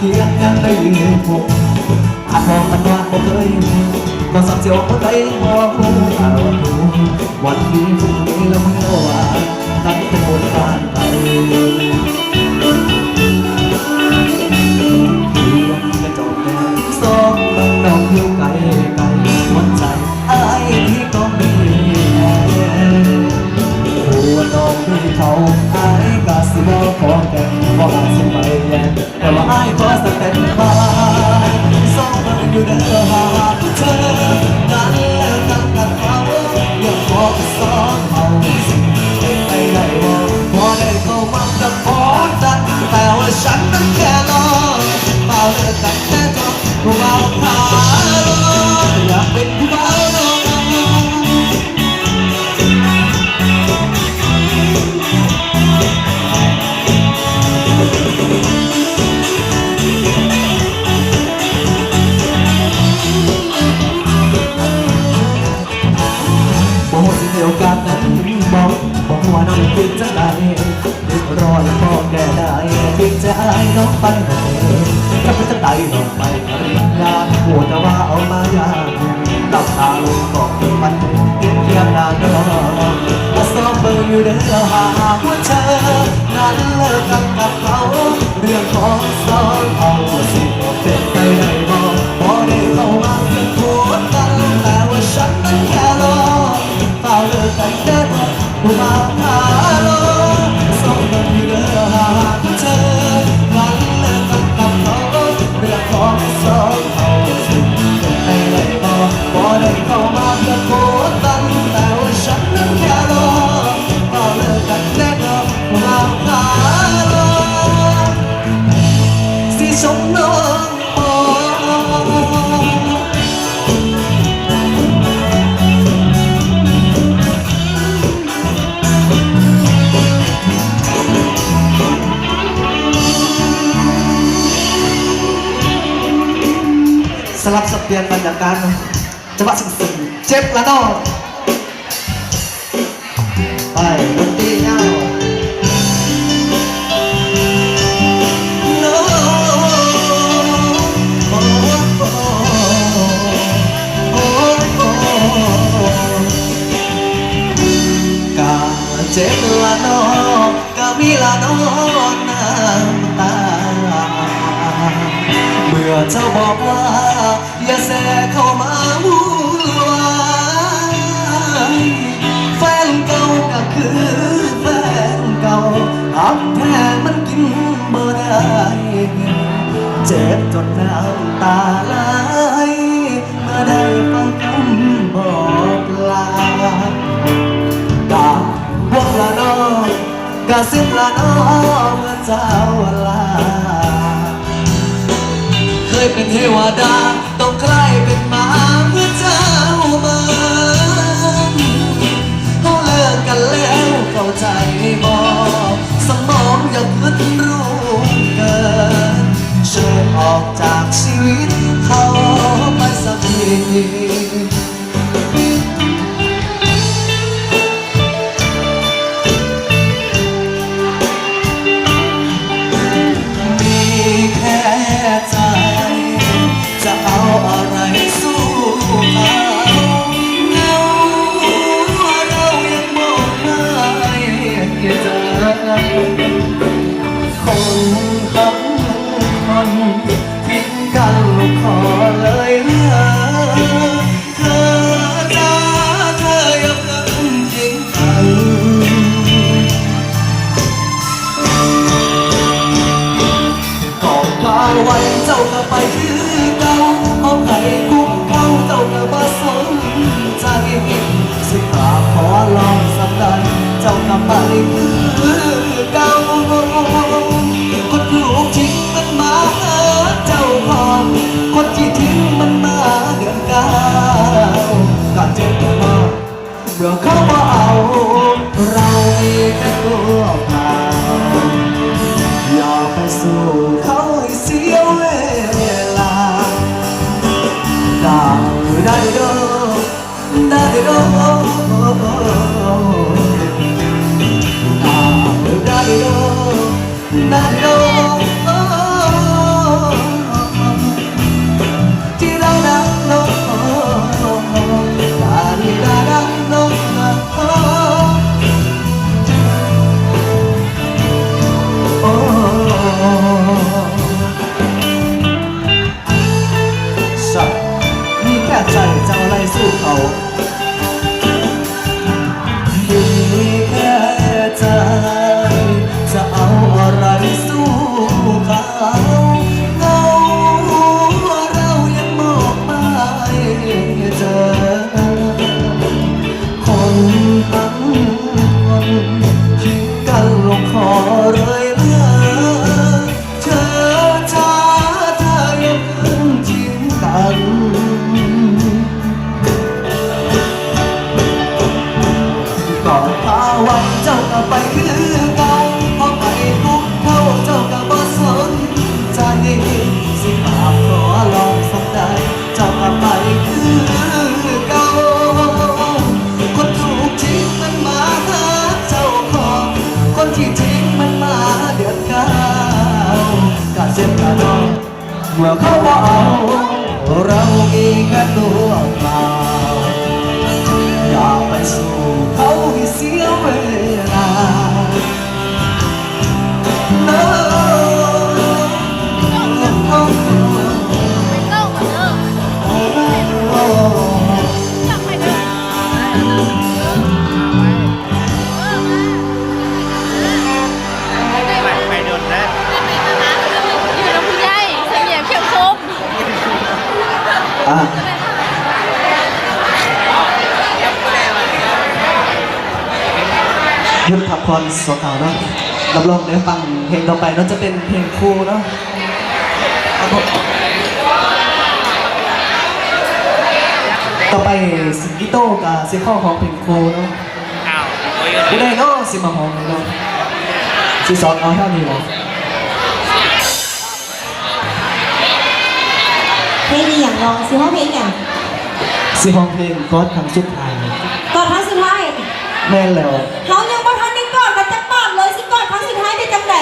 เคียงกันได้ยืนผูกอาทองมันวาดบ่เคยก็สับเสียวหัวใจบ่รู้อารมณ์วันนี้พรุ่งนี้แล้วเมื่อวานนั้นเป็นบนบ้านไปกระจกแดงสองมันนองอยู่ไกลไกลหัวใจไอ้ที่ก็มีหัวน้องที่เขาไอ้กะสิบ่ขอแก่บ่อาจสิไปแย่แต่ว่าไอ้ขอสเต็ปมาสองมันอยู่เด้อหาเธอนั้นแล้วกันกับเขาอยากขอสองเอาสิไปได้บ่พอได้เข้ามากับพอดันแต่ว่าฉันนั้นแค่รอเมาเลิกกันแค่จบผู้เมาขาอยากเป็นผู้เมาโอกาสนั้นบอกว่าน้องคิดจะได้รอแล้วก็แก้ได้คิดจะให้น้องไปไหนถ้าไม่จะได้น้องไปปริญญาหัวแต่ว่าเอามายากหลับตาลงก่อนมันเพียงนานรอมาซ้อมเบอร์อยู่เด้อหาว่าเธอนั้นเลิกกันกับเขาเรื่องของสองเอาสิเป็นไปได้บอกพอได้เข้ามาเป็นผัวกันแต่ว่าฉันนั้นแค่รอเฝ้าเลิกกันแค่ตอนผู้บ่าวขาโลสองคนอยู่เด้อหาเธอนั้นเลิกกันกับเขาเรื่องของสองเอาสิเป็นไปได้บอกพอได้เข้ามาเป็นผัวกันแต่ว่าฉันนั้นแค่รอเฝ้าเลิกกันแค่ตอนผู้บ่าวขาโลสิชมน้องสลับสับเปลี่ยนบรรยากาศจังหวะซึ้งๆเจ็บละน้องไปดนตรีเงาเจ็บละน้องก็มีละน้องน้ำตาเมื่อเจ้าบอกว่าอย่าแสเข้ามาวุ่นวายแฟนเก่าก็คือแฟนเก่าหักแท้มันกินบ่ได้เจ็บจนน้ำตาไหลเมื่อได้ฟังคำบอกลากาพวกละน้องกะซิบละน้องเมื่อเจ้าลาเคยเป็นเทวดาต้องใกล้เป็นหมาเมื่อเจ้ามาเขาเลิกกันแล้วเข้าใจบอกสมองอย่าคิดรู้เกินเชิญออกจากชีวิตเขาไปสักทีใจจะเอาอะไรสู้เขาเงาเรายังมองไม่เจอคนทั้งคนทิ้งกันลูกขอเลยเธอจ้าเธออย่าเพิ่งทิ้งกันไว้เจ้าก็ไปคือเก่าเอาไข่คุ้มเข้าเจ้าก็บ่สนใจสิกราบขอลองสักได้เจ้าก็ไปคือเก่าคนถูกทิ้งมันมาเจ้าของคนที่ทิ้งมันมาเดือนเก้าก็เจ็บมากเมื่อเขาบ่เอาเรามีแค่ตัวเปล่าอย่าไปสู้เขาให้เสียเวลาได้โดได้โดได้โดได้โด มีแค่ใจจะเอาอะไรสู้เขาเงาเรายังมองไม่เจอคนทั้งคนทิ้งกันลงคอเลยเมื่อเธอช้าเธอยังขึ้นทิ้งกัน ก่อนพาวันเจ้าก็ไปคือเก่าพอไปทุกเข้าเจ้าก็บ่สนใจสิบาปขอลองสักได้เจ้าก็ไปคือเก่าคนถูกทิ้งมันมาหาเจ้าของคนที่ทิ้งมันมาเดือดกาวกะเจ็บกะดองเมื่อเขาบ่เอาเรามีแค่ตัวเปล่า อย่าไปสู่เขาให้เสียเวลา No ไปโดนแล้ว อยู่น้ำผู้ใหญ่เสียงเหยียบเขียวคม อ่ะหยุดพักผ่อนสวข่าวเนาะรับรองได้ฟังเพลงต่อไปเนาะจะเป็นเพลงครูเนาะครับผมต่อไปสิงกิโต้กับเสียข้อของเพลงครูเนาะ อ้าวโอ้ย ไม่ได้เนาะสิมาหอมเลยเนาะสิสอนเอาเท่านี้เนาะ เพลงนี้อย่างลองสิว่าเพลงอย่าง สิห้องเพลงกอดครั้งสุดท้าย ก่อนครั้งสุดท้าย แม่นแล้ว เขายังบ่ทันได้ก่อนกันจะปาดเลยสิก่อนครั้งสุดท้ายได้จังไหน